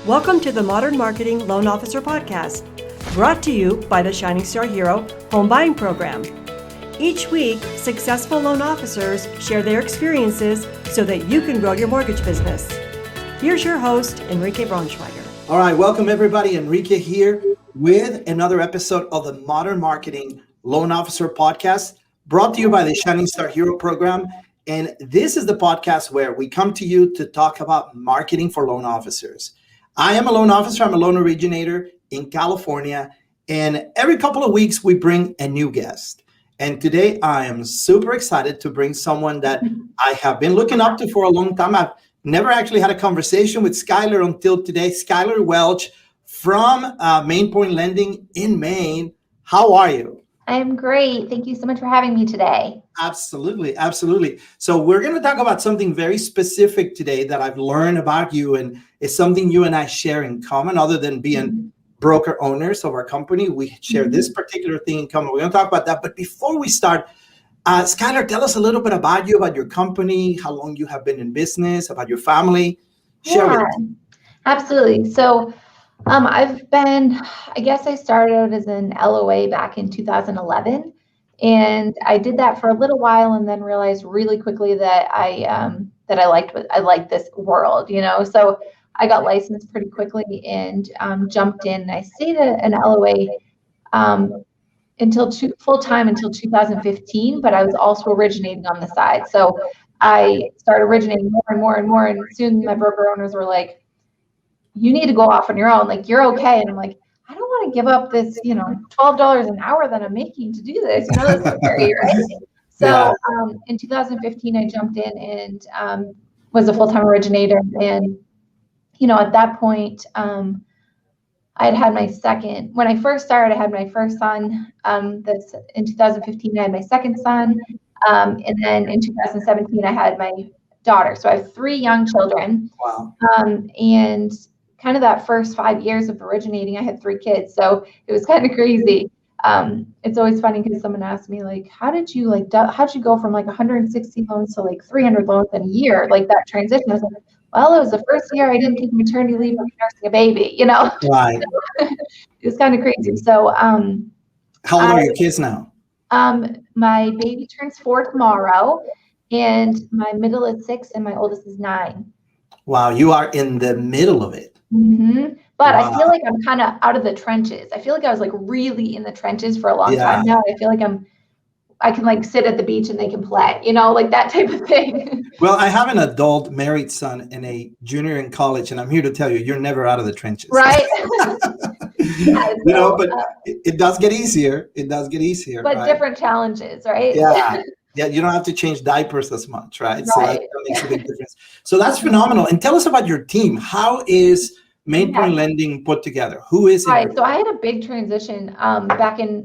Welcome to the Modern Marketing Loan Officer Podcast, brought to you by the Shining Star Hero Home Buying Program. Each week, successful loan officers share their experiences so that you can grow your mortgage business. Here's your host, Enrique Braunschweiger. All right, welcome everybody. Enrique here with another episode of the Modern Marketing Loan Officer Podcast, brought to you by the Shining Star Hero Program. And this is the podcast where we come to you to talk about marketing for loan officers. I am a loan officer. I'm a loan originator in California. And every couple of weeks, we bring a new guest. And today, I am super excited to bring someone that I have been looking up to for a long time. I've never actually had a conversation with Skylar until today. Skylar Welch from Main Point Lending in Maine. How are you? I'm great. Thank you so much for having me today. Absolutely. Absolutely. So we're going to talk about something very specific today that I've learned about you, and it's something you and I share in common. Other than being broker owners of our company, we share this particular thing in common. We're going to talk about that. But before we start, Skylar, tell us a little bit about you, about your company, how long you have been in business, about your family. Share with us. Absolutely. So I started out as an LOA back in 2011, and I did that for a little while, and then realized really quickly that I liked this world, So I got licensed pretty quickly and jumped in. I stayed an LOA until full time until 2015, but I was also originating on the side. So I started originating more and more and more, and soon my broker owners were like, you need to go off on your own. Like, you're okay. And I'm like, I don't want to give up this, $12 an hour that I'm making to do this. That's scary, right? So in 2015, I jumped in and was a full-time originator. And, at that point, I had my second. When I first started, I had my first son. In 2015, I had my second son. And then in 2017, I had my daughter. So I have 3 young children. Wow. And kind of that first 5 years of originating, I had 3 kids. So it was kind of crazy. It's always funny because someone asked me, like, how'd you go from like 160 loans to like 300 loans in a year? Like that transition. I was like, well, it was the first year I didn't take maternity leave when nursing a baby, Right. It was kind of crazy. So how old are your kids now? My baby turns 4 tomorrow, and my middle is 6 and my oldest is 9. Wow, you are in the middle of it. Mm-hmm. But Wow. I feel like I'm kind of out of the trenches. I feel like I was like really in the trenches for a long time. Now I feel like I can like sit at the beach and they can play, like that type of thing. Well, I have an adult married son and a junior in college, and I'm here to tell you, you're never out of the trenches. Right. But it does get easier. It does get easier. But right? Different challenges, right? Yeah. Yeah, you don't have to change diapers as much, right? So Right. that makes a big difference. So that's phenomenal. And tell us about your team. How is Main Point Lending put together? Who is it? Right. So I had a big transition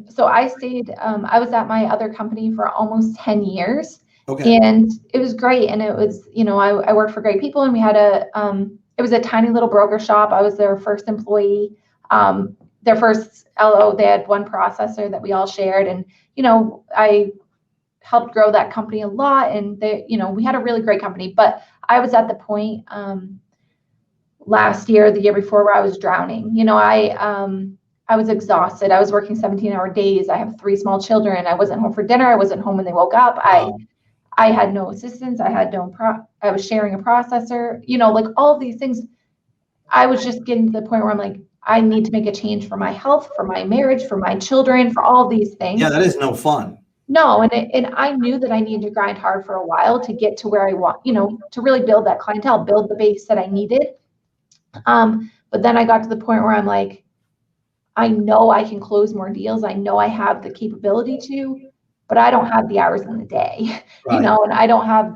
so I stayed, I was at my other company for almost 10 years. Okay. And it was great. And it was, I worked for great people, and we had it was a tiny little broker shop. I was their first employee, their first LO. They had one processor that we all shared. And, I helped grow that company a lot. And we had a really great company, but I was at the point, last year, the year before, where I was drowning. I was exhausted. I was working 17-hour days. I have 3 small children. I wasn't home for dinner. I wasn't home when they woke up. I had no assistance. I had I was sharing a processor, like all of these things. I was just getting to the point where I'm like, I need to make a change for my health, for my marriage, for my children, for all these things. Yeah, that is no fun. No, and I knew that I needed to grind hard for a while to get to where I want, to really build that clientele, build the base that I needed. But then I got to the point where I'm like, I know I can close more deals. I know I have the capability to, but I don't have the hours in the day, Right. and I don't have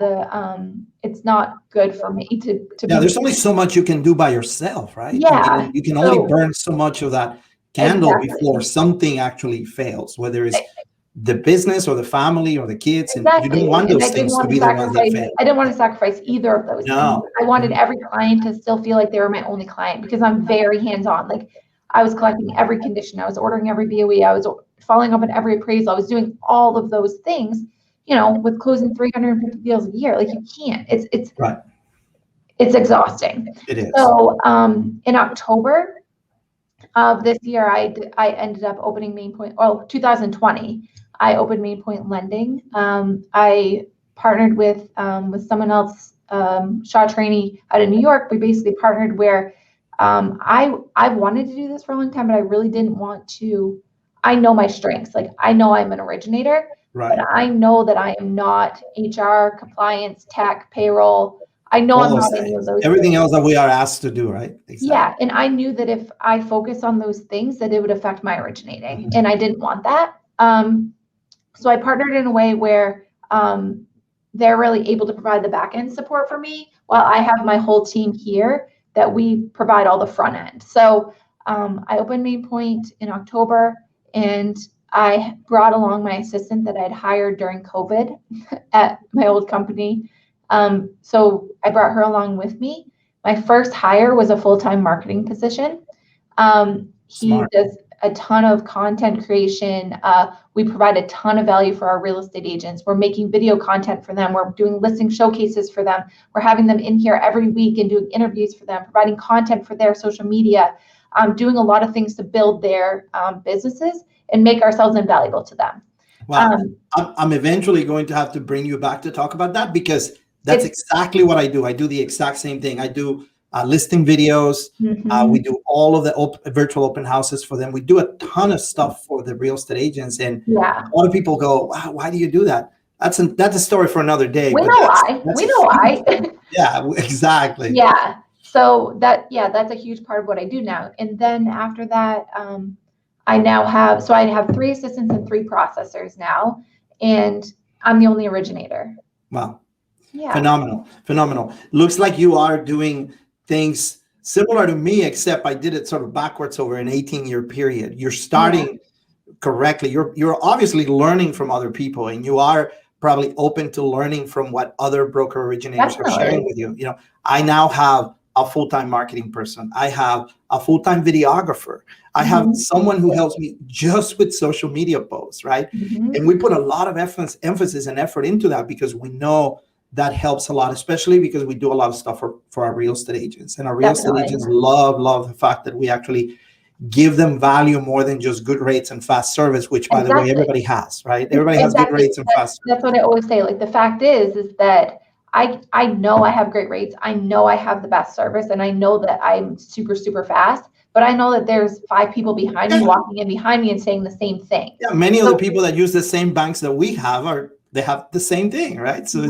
it's not good for me to Yeah, there's only so much you can do by yourself, right? Yeah. You can only burn so much of that candle before something actually fails, whether it's the business or the family or the kids. And you don't want those things to be the ones that fail. I didn't want to sacrifice either of those things. I wanted every client to still feel like they were my only client, because I'm very hands-on. Like, I was collecting every condition. I was ordering every BOE. I was following up on every appraisal. I was doing all of those things, with closing 350 deals a year. Like, you can't. It's right. It's exhausting. It is. So in October of this year, I ended up opening Main Point. Well, 2020, I opened Main Point Lending. I partnered with someone else, Shaw Trainee out of New York. We basically partnered where I've wanted to do this for a long time, but I really didn't want to. I know my strengths. Like I know I'm an originator, Right. but I know that I am not HR, compliance, tech, payroll. I know I'm not any of those. Everything things. else that we are asked to do, right? Exactly. Yeah, and I knew that if I focus on those things, that it would affect my originating, and I didn't want that. So I partnered in a way where they're really able to provide the back end support for me, while I have my whole team here that we provide all the front end. So I opened Main Point in October, and I brought along my assistant that I'd hired during COVID at my old company. So I brought her along with me. My first hire was a full-time marketing position. He does a ton of content creation. We provide a ton of value for our real estate agents. We're making video content for them. We're doing listing showcases for them. We're having them in here every week and doing interviews for them, providing content for their social media, doing a lot of things to build their businesses and make ourselves invaluable to them. Wow. I'm eventually going to have to bring you back to talk about that, because that's exactly what I do. I do the exact same thing. I do listing videos. We do all of the virtual open houses for them. We do a ton of stuff for the real estate agents. And a lot of people go, wow, why do you do that? That's a story for another day. We know why. Yeah, exactly. Yeah. So that's a huge part of what I do now. And then after that, I have 3 assistants and 3 processors now, and I'm the only originator. Wow. Yeah. Phenomenal. Looks like you are doing things similar to me, except I did it sort of backwards over an 18-year period. You're starting correctly. You're obviously learning from other people, and you are probably open to learning from what other broker originators are sharing with you. You know, I now have a full-time marketing person. I have a full-time videographer. I have someone who helps me just with social media posts, right? And we put a lot of emphasis and effort into that, because we know that helps a lot, especially because we do a lot of stuff for our real estate agents. And our real estate agents love the fact that we actually give them value more than just good rates and fast service, which, by the way, everybody has, right? Everybody has good rates and fast service. That's what I always say. Like, the fact is that I know I have great rates. I know I have the best service, and I know that I'm super, super fast. But I know that there's 5 people behind me walking in behind me and saying the same thing. Yeah, many of the people that use the same banks that we have they have the same thing, right? So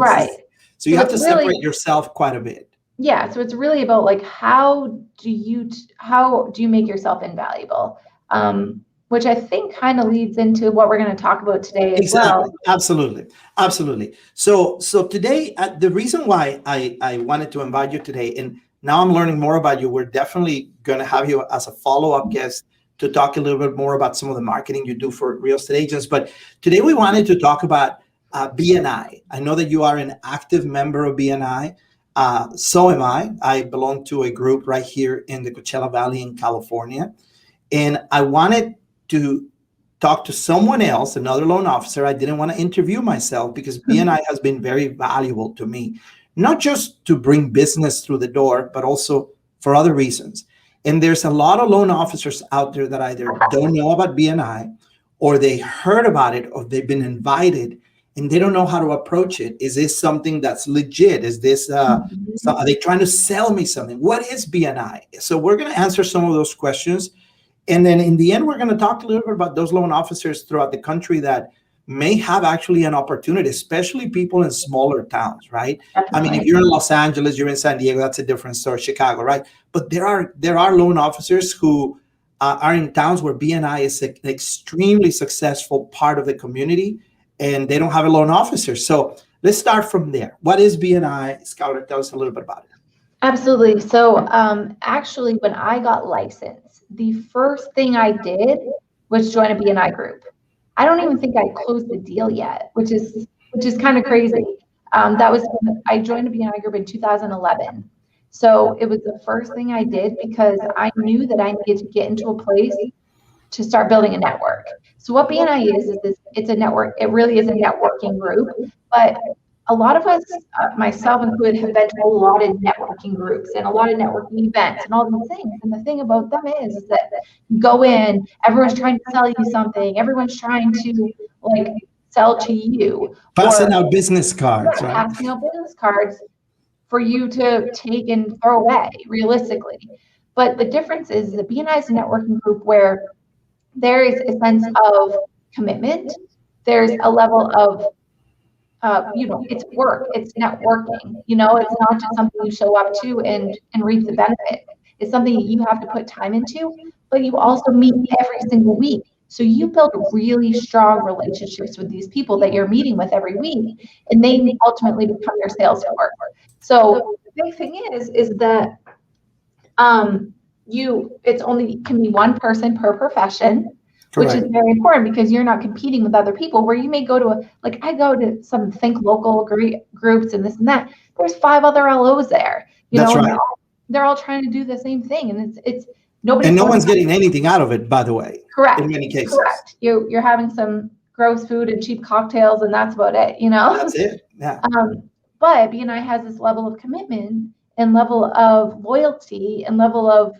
so you have to separate yourself quite a bit. Yeah, so it's really about, like, how do you make yourself invaluable? Which I think kind of leads into what we're going to talk about today as well. Absolutely. So today, the reason why I wanted to invite you today, and now I'm learning more about you, we're definitely going to have you as a follow-up guest to talk a little bit more about some of the marketing you do for real estate agents. But today we wanted to talk about BNI. I know that you are an active member of BNI. So am I. I belong to a group right here in the Coachella Valley in California. And I wanted to talk to someone else, another loan officer. I didn't want to interview myself, because BNI has been very valuable to me, not just to bring business through the door, but also for other reasons. And there's a lot of loan officers out there that either don't know about BNI, or they heard about it, or they've been invited, and they don't know how to approach it. Is this something that's legit? Is this, are they trying to sell me something? What is BNI? So we're going to answer some of those questions. And then in the end, we're going to talk a little bit about those loan officers throughout the country that may have actually an opportunity, especially people in smaller towns, right? Definitely. I mean, if you're in Los Angeles, you're in San Diego, that's a different story, Chicago, right? But there are loan officers who are in towns where BNI is an extremely successful part of the community, and they don't have a loan officer. So let's start from there. What is BNI? Skylar, tell us a little bit about it. Absolutely. So actually, when I got licensed, the first thing I did was join a BNI group. I don't even think I closed the deal yet, which is kind of crazy. That was when I joined a BNI group in 2011. So it was the first thing I did, because I knew that I needed to get into a place to start building a network. So what BNI is this, it's a network. It really is a networking group, but a lot of us, myself included, have been to a lot of networking groups and a lot of networking events and all these things. And the thing about them is that you go in, everyone's trying to sell you something, everyone's trying to like sell to you. Passing out business cards, right? Passing out business cards for you to take and throw away, realistically. But the difference is that BNI is a networking group where there is a sense of commitment. There's a level of it's work, it's networking, it's not just something you show up to and reap the benefit. It's something you have to put time into, but you also meet every single week. So you build really strong relationships with these people that you're meeting with every week, and they ultimately become your sales force. So the big thing is that it's only can be one person per profession. Correct. Which is very important because you're not competing with other people where you may go to I go to some Think Local groups and this and that. There's 5 other LOs there. That's right. They're all trying to do the same thing, and it's nobody. And no one's getting anything out of it, by the way. Correct. In many cases. Correct. You're having some gross food and cheap cocktails, and that's about it. That's it. Yeah. But BNI has this level of commitment and level of loyalty and level of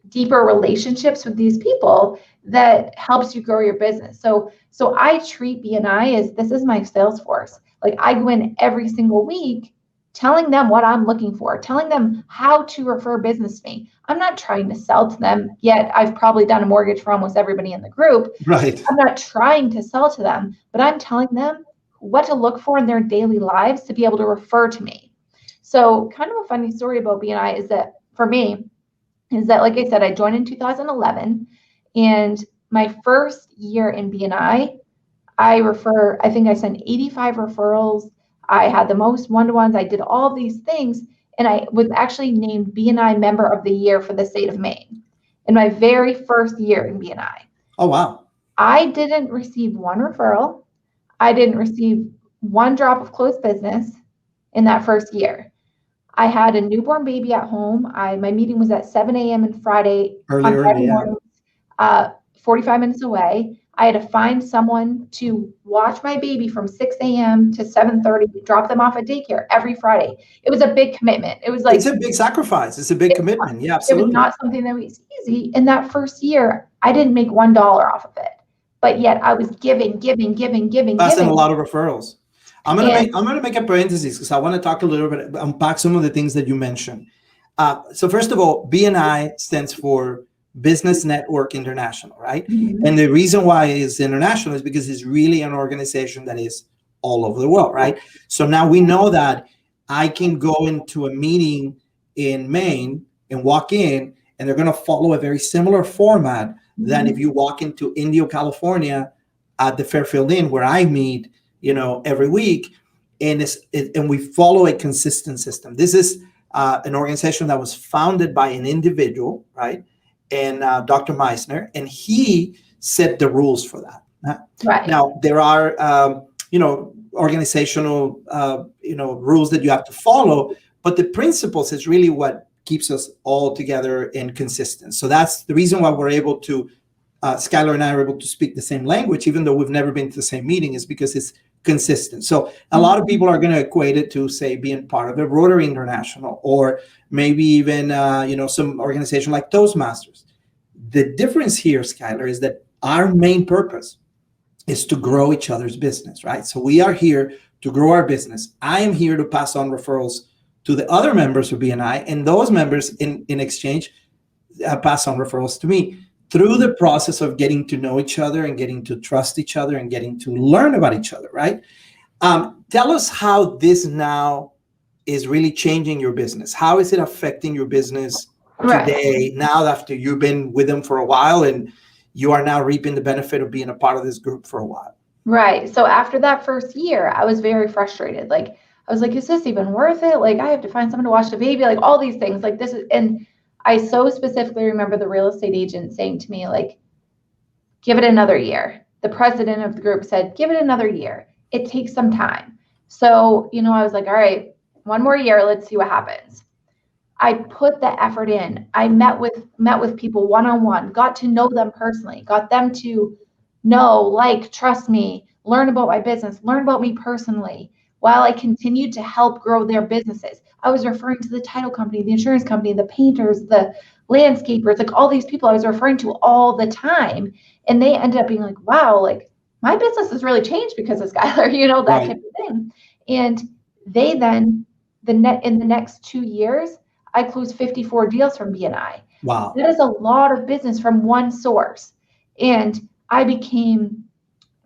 deeper relationships with these people that helps you grow your business. So I treat BNI as this is my sales force. I go in every single week telling them what I'm looking for, telling them how to refer business to me. I'm not trying to sell to them yet. I've probably done a mortgage for almost everybody in the group. Right. I'm not trying to sell to them, but I'm telling them what to look for in their daily lives to be able to refer to me. So kind of a funny story about BNI is that for me, like I said, I joined in 2011, and my first year in BNI, I think I sent 85 referrals. I had the most one-to-ones. I did all these things, and I was actually named BNI Member of the Year for the state of Maine in my very first year in BNI. Oh, wow. I didn't receive one referral. I didn't receive one drop of closed business in that first year. I had a newborn baby at home. My meeting was at 7 a.m. on Friday morning, 45 minutes away. I had to find someone to watch my baby from 6 a.m. to 7:30, drop them off at daycare every Friday. It was a big commitment. It was it's a big sacrifice. It's a big commitment. Yeah, absolutely. It was not something that was easy. In that first year, I didn't make $1 off of it, but yet I was giving. Passing a lot of referrals. I'm gonna make a parenthesis because I want to talk a little bit, unpack some of the things that you mentioned. So first of all, BNI stands for Business Network International, right? Mm-hmm. And the reason why it's international is because it's really an organization that is all over the world, right? So now we know that I can go into a meeting in Maine and walk in, and they're going to follow a very similar format mm-hmm. than if you walk into Indio, California at the Fairfield Inn where I meet every week, and we follow a consistent system. This is an organization that was founded by an individual, right? And Dr. Meissner, and he set the rules for that. Right. Now, there are, organizational, rules that you have to follow, but the principles is really what keeps us all together and consistent. So that's the reason why we're able to, Skylar and I are able to speak the same language, even though we've never been to the same meeting, is because it's consistent. So a lot of people are going to equate it to, say, being part of the Rotary International, or maybe even, some organization like Toastmasters. The difference here, Skylar, is that our main purpose is to grow each other's business, right? So we are here to grow our business. I am here to pass on referrals to the other members of BNI, and those members in exchange pass on referrals to me through the process of getting to know each other and getting to trust each other and getting to learn about each other, right? Tell us how this now is really changing your business. How is it affecting your business today, now after you've been with them for a while and you are now reaping the benefit of being a part of this group for a while? Right. So after that first year, I was very frustrated. I was like, is this even worth it? I have to find someone to watch the baby, all these things this is, and I so specifically remember the real estate agent saying to me, give it another year. The president of the group said, give it another year. It takes some time. So, I was like, all right, one more year, let's see what happens. I put the effort in. I met with people one-on-one, got to know them personally, got them to know, trust me, learn about my business, learn about me personally, while I continued to help grow their businesses. I was referring to the title company, the insurance company, the painters, the landscapers, like all these people I was referring to all the time. And they ended up being like, wow, like my business has really changed because of Skylar, that Right. type of thing. And they then, in the next 2 years, I closed 54 deals from BNI. Wow. That is a lot of business from one source. And I became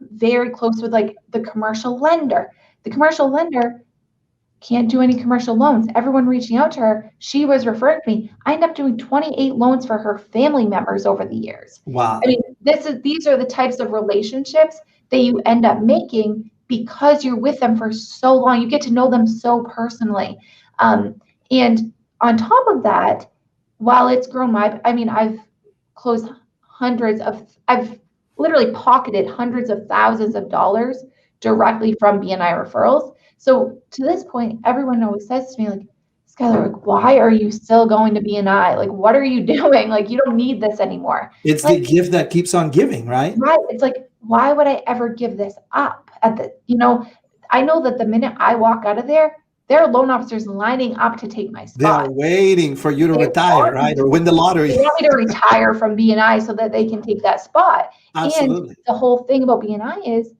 very close with like the commercial lender. The commercial lender can't do any commercial loans. Everyone reaching out to her, she was referring to me. I ended up doing 28 loans for her family members over the years. Wow. I mean, these are the types of relationships that you end up making because you're with them for so long. You get to know them so personally. And on top of that, while it's grown I've closed I've literally pocketed hundreds of thousands of dollars directly from BNI referrals. So to this point, everyone always says to me, like, Skylar, like, why are you still going to BNI? Like, what are you doing? Like, you don't need this anymore. It's like, the gift that keeps on giving, right? Right. It's like, why would I ever give this up I know that the minute I walk out of there are loan officers lining up to take my spot. They are waiting for you to retire, right? Or win the lottery. They want me to retire from BNI so that they can take that spot. Absolutely. And the whole thing about BNI is,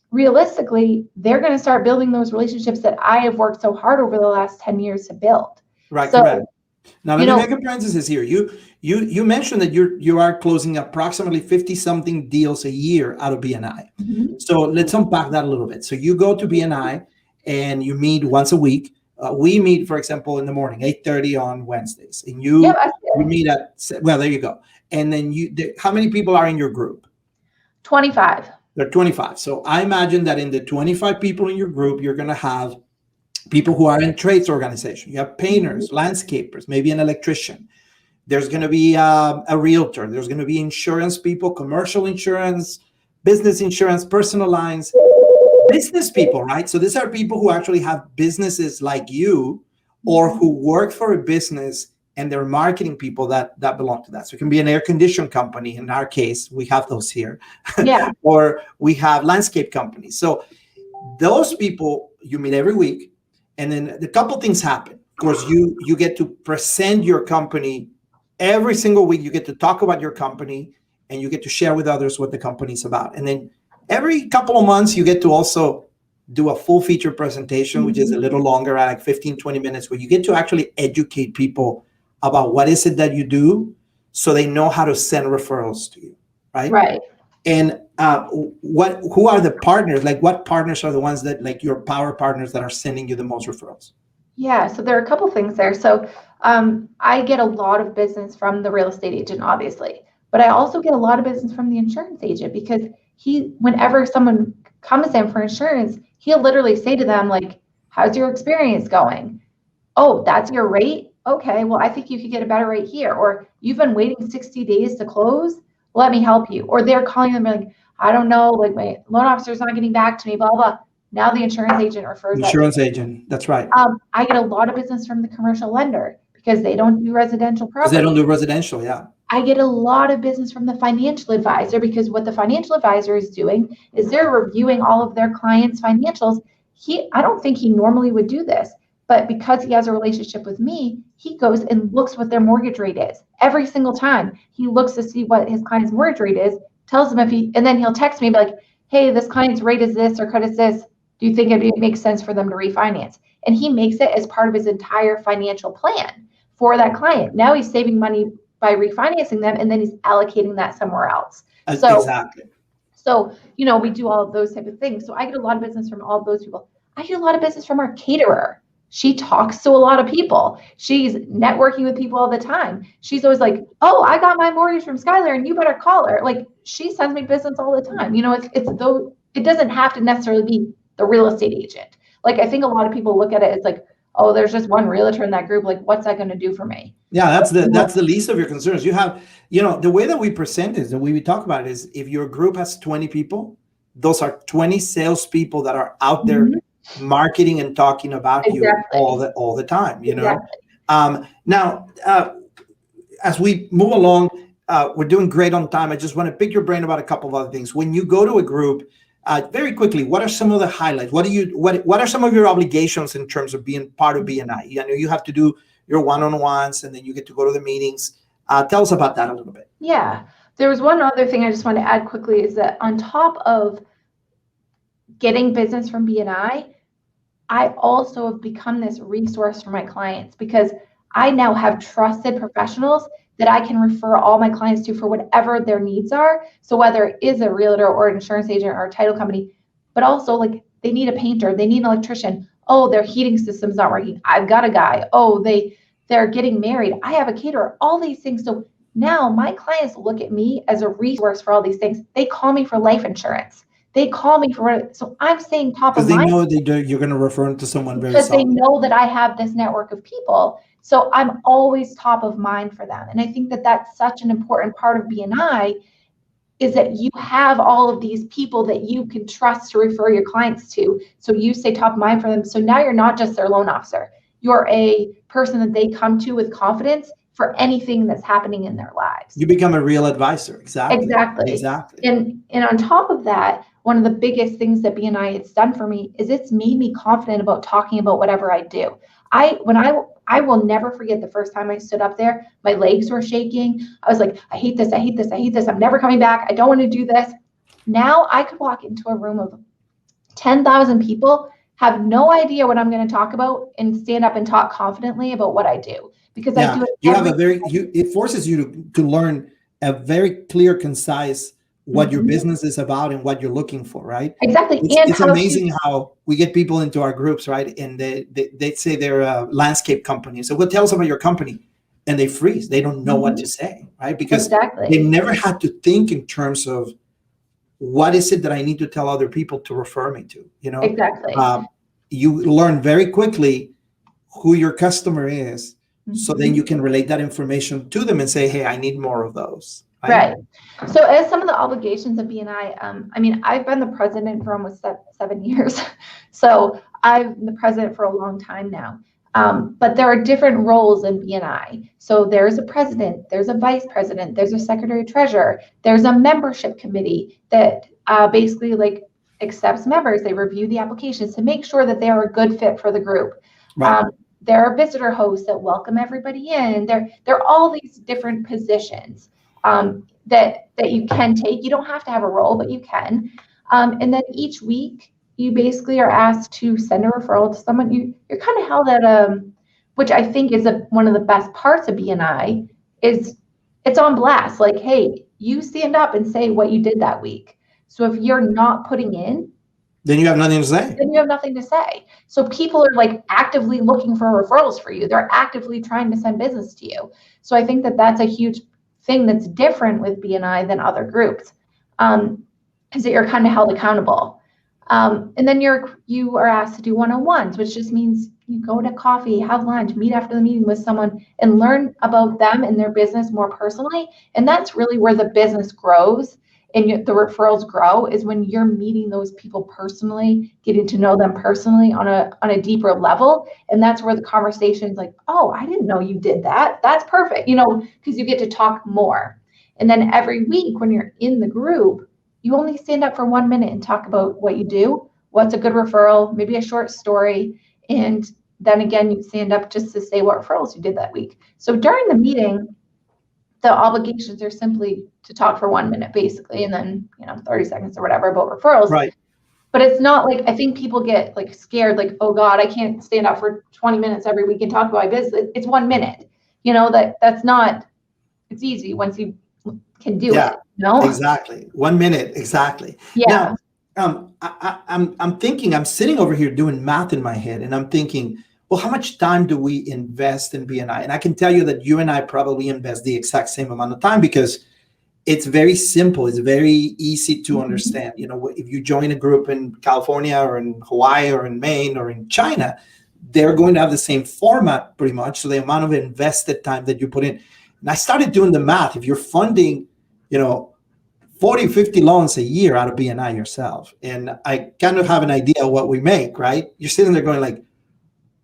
realistically, they're going to start building those relationships that I have worked so hard over the last 10 years to build. Right, So, correct. Now, let me make a parenthesis here. You mentioned that you are closing approximately 50 something deals a year out of BNI. Mhm. So let's unpack that a little bit. So you go to BNI and you meet once a week. We meet, for example, in the morning, 8:30 on Wednesdays, and you meet at, well, there you go. And then how many people are in your group? 25. There are 25. So I imagine that in the 25 people in your group, you're going to have people who are in trades organization. You have painters, landscapers, maybe an electrician. There's going to be a realtor. There's going to be insurance people, commercial insurance, business insurance, personal lines, business people, right? So these are people who actually have businesses like you, or who work for a business and they're marketing people that belong to that. So it can be an air conditioning company. In our case, we have those here. Yeah. Or we have landscape companies. So those people you meet every week. And then a couple things happen. Of course, you get to present your company every single week. You get to talk about your company and you get to share with others what the company's about. And then every couple of months, you get to also do a full feature presentation, which is a little longer, like 15, 20 minutes, where you get to actually educate people about what is it that you do so they know how to send referrals to you, right? Right. And who are the partners? Like, what partners are the ones that, like, your power partners that are sending you the most referrals? Yeah, so there are a couple things there. So I get a lot of business from the real estate agent, obviously, but I also get a lot of business from the insurance agent, because whenever someone comes in for insurance, he'll literally say to them, like, how's your experience going? Oh, that's your rate? Okay, well, I think you could get a better rate here. Or you've been waiting 60 days to close. Let me help you. Or they're calling them like, I don't know, like my loan officer's not getting back to me, blah, blah. Now the insurance agent refers that. Insurance agent, that's right. I get a lot of business from the commercial lender because they don't do residential property. Because they don't do residential, yeah. I get a lot of business from the financial advisor, because what the financial advisor is doing is they're reviewing all of their clients' financials. I don't think he normally would do this, but because he has a relationship with me, he goes and looks what their mortgage rate is. Every single time he looks to see what his client's mortgage rate is, tells him and then he'll text me and be like, hey, this client's rate is this or credit is this. Do you think it makes sense for them to refinance? And he makes it as part of his entire financial plan for that client. Now he's saving money by refinancing them, and then he's allocating that somewhere else. Exactly. So, we do all of those type of things. So I get a lot of business from all of those people. I get a lot of business from our caterer. She talks to a lot of people. She's networking with people all the time. She's always like, oh, I got my mortgage from Skylar and you better call her. Like, she sends me business all the time. It doesn't have to necessarily be the real estate agent. Like, I think a lot of people look at it as like, oh, there's just one realtor in that group. Like, what's that going to do for me? Yeah, that's the least of your concerns. You have, the way that we present it, the way we talk about it is, if your group has 20 people, those are 20 salespeople that are out there marketing and talking about you all the time, Now, as we move along, we're doing great on time. I just want to pick your brain about a couple of other things. When you go to a group, very quickly, what are some of the highlights? What are some of your obligations in terms of being part of BNI? I know you have to do your one-on-ones, and then you get to go to the meetings. Tell us about that a little bit. Yeah. There was one other thing I just want to add quickly is that on top of getting business from BNI, I also have become this resource for my clients because I now have trusted professionals that I can refer all my clients to for whatever their needs are. So whether it is a realtor or an insurance agent or a title company, but also like they need a painter, they need an electrician. Oh, their heating system's not working. I've got a guy. Oh, they're getting married. I have a caterer, all these things. So now my clients look at me as a resource for all these things. They call me for life insurance. They call me for, so I'm staying top of mind. Because they know you're going to refer them to someone very because solid. they know that I have this network of people. So I'm always top of mind for them. And I think that that's such an important part of BNI is that you have all of these people that you can trust to refer your clients to. So you stay top of mind for them. So now you're not just their loan officer. You're a person that they come to with confidence for anything that's happening in their lives. You become a real advisor. Exactly. And on top of that, one of the biggest things that BNI has done for me is it's made me confident about talking about whatever I do. I will never forget the first time I stood up there, my legs were shaking. I was like, I hate this. I'm never coming back. I don't want to do this. Now I could walk into a room of 10,000 people, have no idea what I'm going to talk about, and stand up and talk confidently about what I do. Because I do it. It forces you to learn a very clear, concise what your business is about and what you're looking for, right? Exactly. It's amazing how we get people into our groups, right? And they say they're a landscape company. So what tells them about your company? And they freeze. They don't know what to say, right? Because they never had to think in terms of what is it that I need to tell other people to refer me to, you know? Exactly. You learn very quickly who your customer is. So then you can relate that information to them and say, hey, I need more of those. Right. So as some of the obligations of BNI, I mean, I've been the president for almost 7 years. So I've been the president for a long time now. But there are different roles in BNI. So there's a president, there's a vice president, there's a secretary treasurer, there's a membership committee that basically like accepts members. They review the applications to make sure that they are a good fit for the group. Right. There are visitor hosts that welcome everybody in. There are all these different positions that you can take. You don't have to have a role, but you can. And then each week, you basically are asked to send a referral to someone. You're kind of held at which I think is one of the best parts of BNI, is it's on blast. Like, hey, you stand up and say what you did that week. So if you're not putting in, then you have nothing to say. Then you have nothing to say. So people are like actively looking for referrals for you. They're actively trying to send business to you. So I think that that's a huge thing that's different with BNI than other groups, is that you're kind of held accountable. And then you are asked to do one-on-ones, which just means you go to coffee, have lunch, meet after the meeting with someone and learn about them and their business more personally. And that's really where the business grows and the referrals grow, is when you're meeting those people personally, getting to know them personally on a deeper level. And that's where the conversation is like, oh, I didn't know you did that. That's perfect, because you get to talk more. And then every week when you're in the group, you only stand up for 1 minute and talk about what you do, what's a good referral, maybe a short story. And then again, you stand up just to say what referrals you did that week. So during the meeting, the obligations are simply to talk for 1 minute, basically, and then 30 seconds or whatever about referrals. Right. But it's not like, I think people get like scared, like, oh God, I can't stand up for 20 minutes every week and talk about my business. It's 1 minute. That's not. It's easy once you can do it. Exactly. 1 minute. Exactly. Yeah. Now, I'm thinking. I'm sitting over here doing math in my head, and I'm thinking, well, how much time do we invest in BNI? And I can tell you that you and I probably invest the exact same amount of time, because it's very simple. It's very easy to understand. If you join a group in California or in Hawaii or in Maine or in China, they're going to have the same format pretty much. So the amount of invested time that you put in. And I started doing the math. If you're funding, 40, 50 loans a year out of BNI yourself, and I kind of have an idea of what we make, right? You're sitting there going like,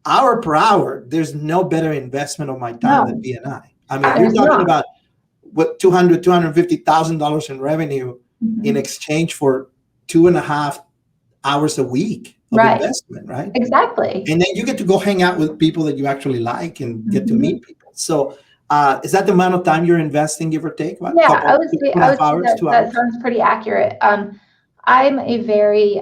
hour per hour, there's no better investment of my time than BNI. I mean, you're talking about what $250,000 in revenue in exchange for 2.5 hours a week of Right. investment, right? Exactly. And then you get to go hang out with people that you actually like and get to Mhm. meet people. So is that the amount of time you're investing, give or take? What, Yeah, couple, I would two say, and a half hours, 2 hours? that sounds pretty accurate. I'm a very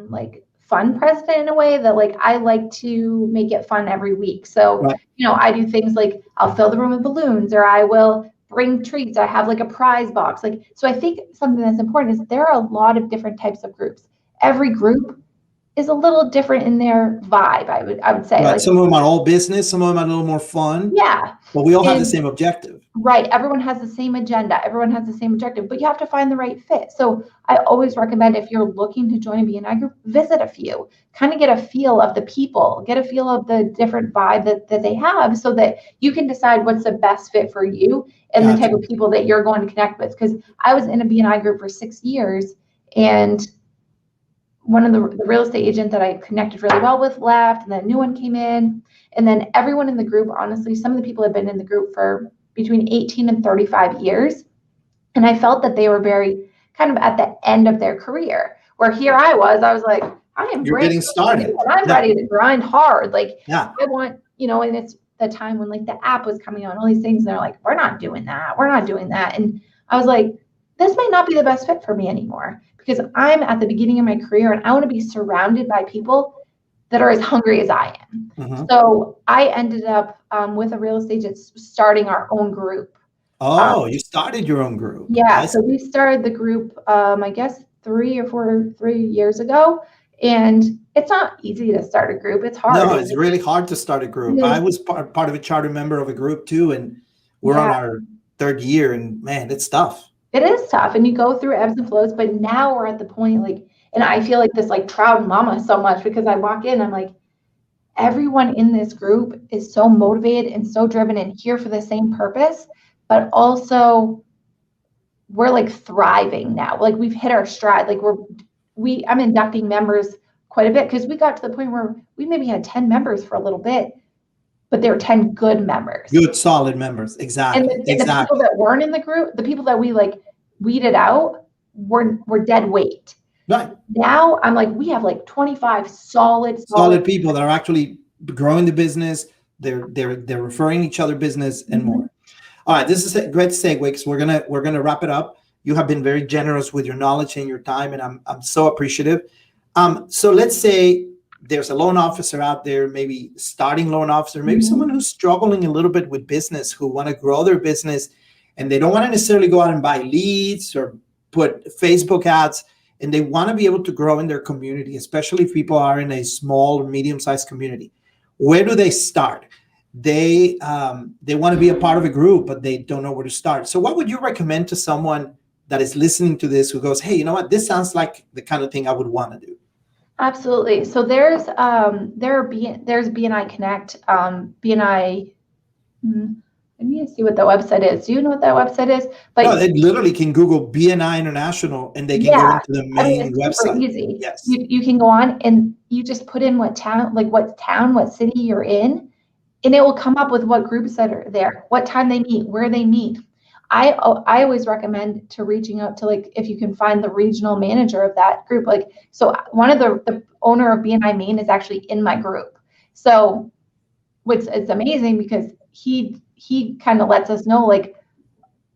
like fun president in a way that like I like to make it fun every week. So, Right. I do things like I'll fill the room with balloons, or I will bring treats. I have like a prize box. Like, so I think something that's important is there are a lot of different types of groups. Every group is a little different in their vibe, I would say. Right. Like, Some of them are all business, some of them are a little more fun, yeah. but we all have the And same objective. right. Everyone has the same agenda. Everyone has the same objective, but you have to find the right fit. So I always recommend if you're looking to join a BNI group, visit a few, kind of get a feel of the people, get a feel of the different vibe that they have so that you can decide what's the best fit for you and the type of people that you're going to connect with. Because I was in a BNI group for 6 years, and one of the real estate agent that I connected really well with left, and then a new one came in. And then everyone in the group, honestly, some of the people have been in the group for between 18 and 35 years. And I felt that they were very kind of at the end of their career, where here I was like, I am You're brand getting started. new and I'm ready to grind hard. Like, Yeah. I want, and it's the time when like the app was coming on, all these things. And they're like, we're not doing that. We're not doing that. And I was like, this might not be the best fit for me anymore because I'm at the beginning of my career and I want to be surrounded by people that are as hungry as I am. Mm-hmm. So I ended up with a real estate agent starting our own group. Oh, you started your own group. Yeah, so we started the group, I guess 3 years ago, and it's not easy to start a group. It's hard. No, it's really hard to start a group. I was part of a charter member of a group too, and we're on our 3rd year, and man, it's tough. It is tough, and you go through ebbs and flows, but now we're at the point like, and I feel like this like proud mama so much because I walk in, I'm like, everyone in this group is so motivated and so driven and here for the same purpose, but also we're like thriving now. Like we've hit our stride. Like I'm inducting members quite a bit because we got to the point where we maybe had 10 members for a little bit, but they were 10 good members. Good, solid members. Exactly. And the people that weren't in the group, the people that we like weeded out were dead weight. Right. Now I'm like, we have like 25 solid people that are actually growing the business. They're referring each other business and more. All right, this is a great segue because we're gonna wrap it up. You have been very generous with your knowledge and your time, and I'm so appreciative. So let's say there's a loan officer out there, maybe starting loan officer, maybe someone who's struggling a little bit with business, who want to grow their business, and they don't want to necessarily go out and buy leads or put Facebook ads, and they want to be able to grow in their community, especially if people are in a small or medium-sized community. Where do they start? They want to be a part of a group, but they don't know where to start. So what would you recommend to someone that is listening to this who goes, hey, you know what, this sounds like the kind of thing I would want to do? Absolutely. So there's BNI Connect, BNI. Let me see what the website is. Do you know what that website is? But no, they literally can Google BNI International and they can go into the main website. Super easy. Yes. You can go on and you just put in what town, what city you're in, and it will come up with what groups that are there, what time they meet, where they meet. I always recommend to reaching out to like if you can find the regional manager of that group. Like, so one of the owner of BNI Maine is actually in my group. So it's amazing because he kind of lets us know like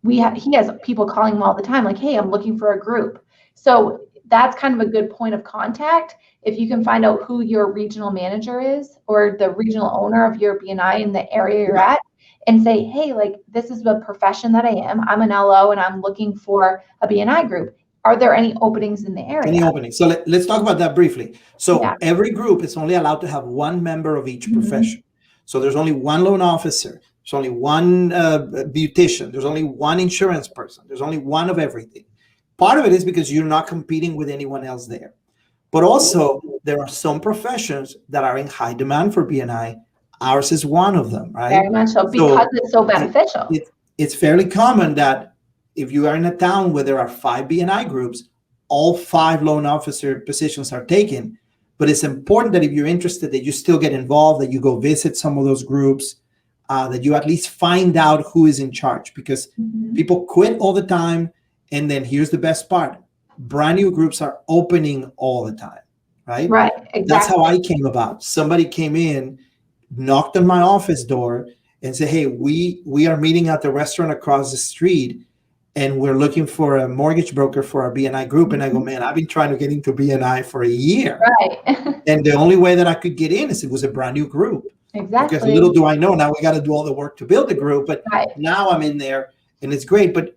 he has people calling him all the time like, hey, I'm looking for a group. So that's kind of a good point of contact. If you can find out who your regional manager is or the regional owner of your BNI in the area you're at, and say, hey, like this is the profession that I am. I'm an LO and I'm looking for a BNI group. Are there any openings in the area? Any openings? So let's talk about that briefly. So every group is only allowed to have one member of each profession. So there's only one loan officer. There's only one beautician. There's only one insurance person. There's only one of everything. Part of it is because you're not competing with anyone else there. But also, there are some professions that are in high demand for BNI. Ours is one of them, right? Very much so, because it's so beneficial. It's fairly common that if you are in a town where there are 5 BNI groups, all 5 loan officer positions are taken. But it's important that if you're interested, that you still get involved, that you go visit some of those groups, that you at least find out who is in charge, because people quit all the time. And then here's the best part. brand new groups are opening all the time, right? Right, exactly. That's how I came about. Somebody came in, knocked on my office door and said, hey, we are meeting at the restaurant across the street and we're looking for a mortgage broker for our BNI group. And I go, man, I've been trying to get into BNI for a year. Right. And the only way that I could get in is it was a brand new group. Exactly. Because little do I know, now we got to do all the work to build the group. But right. Now I'm in there and it's great. But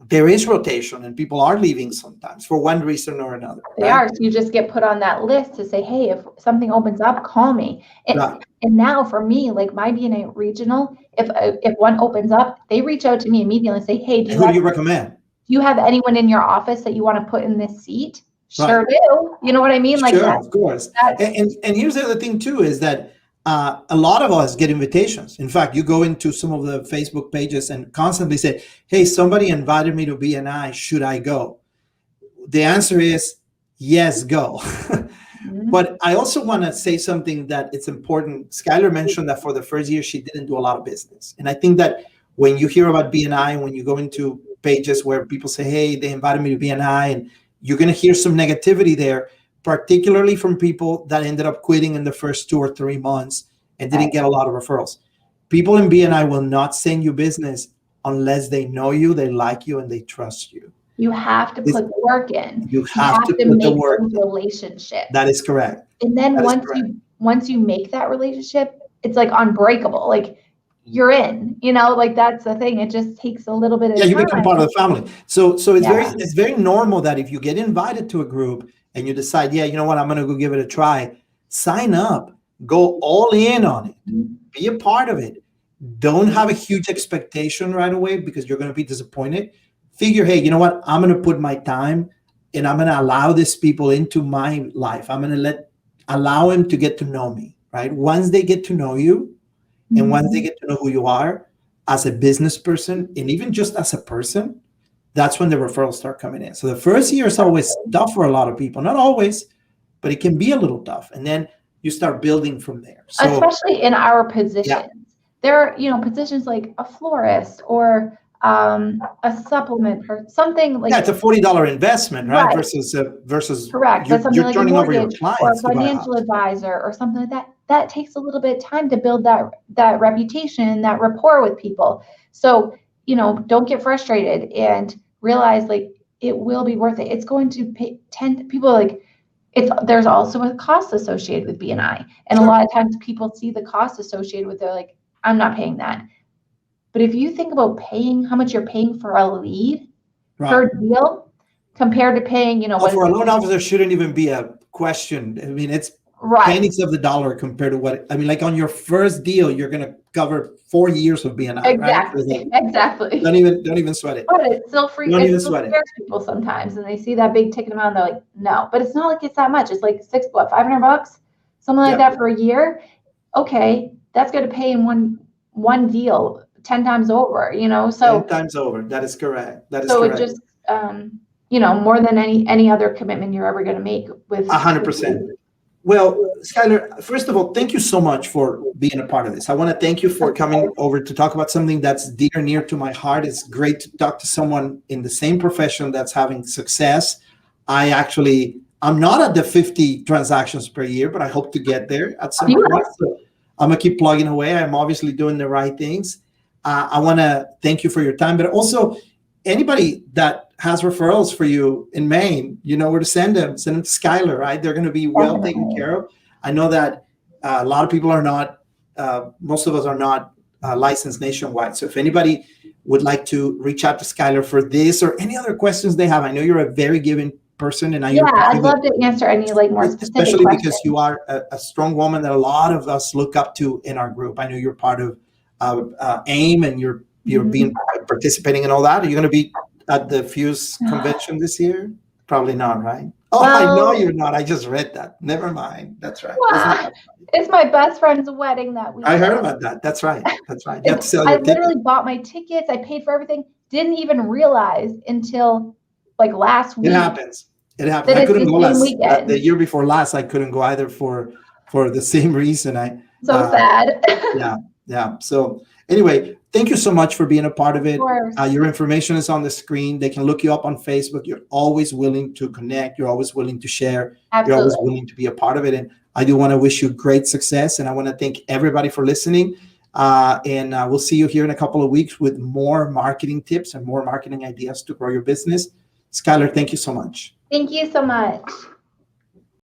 there is rotation and people are leaving sometimes for one reason or another. They are. So you just get put on that list to say, hey, if something opens up, call me. And now for me, like my BNI regional, if one opens up, they reach out to me immediately and say, hey, who do you recommend? Do you have anyone in your office that you want to put in this seat? Sure do. You know what I mean? Like sure, of course. And here's the other thing too, is that a lot of us get invitations. In fact, you go into some of the Facebook pages and constantly say, hey, somebody invited me to BNI. Should I go? The answer is yes, go. But I also want to say something that it's important. Skylar mentioned that for the first year, she didn't do a lot of business. And I think that when you hear about BNI, when you go into pages where people say, hey, they invited me to BNI, and you're going to hear some negativity there, particularly from people that ended up quitting in the first 2 or 3 months and didn't get a lot of referrals. People in BNI will not send you business unless they know you, they like you, and they trust you. You have to put the work in. You have to put the work in. Relationship. That is correct. And then once you make that relationship, it's like unbreakable. Like you're in, like that's the thing. It just takes a little bit of time. You become part of the family. So it's very normal that if you get invited to a group and you decide, yeah, you know what, I'm going to go give it a try, sign up, go all in on it, be a part of it. Don't have a huge expectation right away because you're going to be disappointed. Figure, hey, you know what, I'm going to put my time and I'm going to allow these people into my life. I'm going to allow them to get to know me, right? Once they get to know you and once they get to know who you are as a business person and even just as a person, that's when the referrals start coming in. So the first year is always tough for a lot of people. Not always, but it can be a little tough. And then you start building from there. So, especially in our positions. Yeah. There are, positions like a florist or a supplement or something like it's a $40 investment, right? Versus correct. That's something you're like turning a over your mortgage clients or a financial advisor or something like that. That takes a little bit of time to build that reputation, that rapport with people. So, don't get frustrated and realize like it will be worth it. It's going to pay people like there's also a cost associated with BNI. And a lot of times people see the cost associated with it, like, I'm not paying that. But if you think about how much you're paying for a lead per deal compared to paying, for a loan officer shouldn't even be a question. I mean, it's pennies of the dollar compared to what, like on your first deal, you're going to cover 4 years of BNI. Exactly. Right? Exactly. Don't even sweat it. But it's still free. Don't even still sweat it. People sometimes, and they see that big ticket amount, and they're like, no. But it's not like it's that much. It's like $500, something like that for a year. Okay, that's going to pay in one deal 10 times over. So 10 times over. That is correct. That is so correct. it just more than any other commitment you're ever going to make with 100%. Well, Skylar, first of all, thank you so much for being a part of this. I want to thank you for coming over to talk about something that's near to my heart. It's great to talk to someone in the same profession that's having success. I'm not at the 50 transactions per year, but I hope to get there at some point. So I'm going to keep plugging away. I'm obviously doing the right things. I want to thank you for your time, but also anybody that has referrals for you in Maine, you know where to send them. Send them to Skylar, right? They're going to be well taken care of. I know that a lot of people are not, most of us are not licensed nationwide. So if anybody would like to reach out to Skylar for this or any other questions they have, I know you're a very giving person. And I'd love to answer any more specific especially questions. Because you are a strong woman that a lot of us look up to in our group. I know you're part of AIM and you're being participating in all that. Are you going to be at the Fuse convention this year? Probably not, right? Oh, well, I know you're not. I just read that. Never mind. That's right. Well, it's my best friend's wedding that week. I heard about that. That's right. That's right. You have to sell I your literally ticket. bought my tickets. I paid for everything. Didn't even realize until like last week. It happens. I couldn't go the year before last. I couldn't go either for the same reason. Sad. Yeah. So Anyway, thank you so much for being a part of it. Of course. Your information is on the screen. They can look you up on Facebook. You're always willing to connect. You're always willing to share. Absolutely. You're always willing to be a part of it. And I do want to wish you great success. And I want to thank everybody for listening. And we'll see you here in a couple of weeks with more marketing tips and more marketing ideas to grow your business. Skylar, thank you so much. Thank you so much.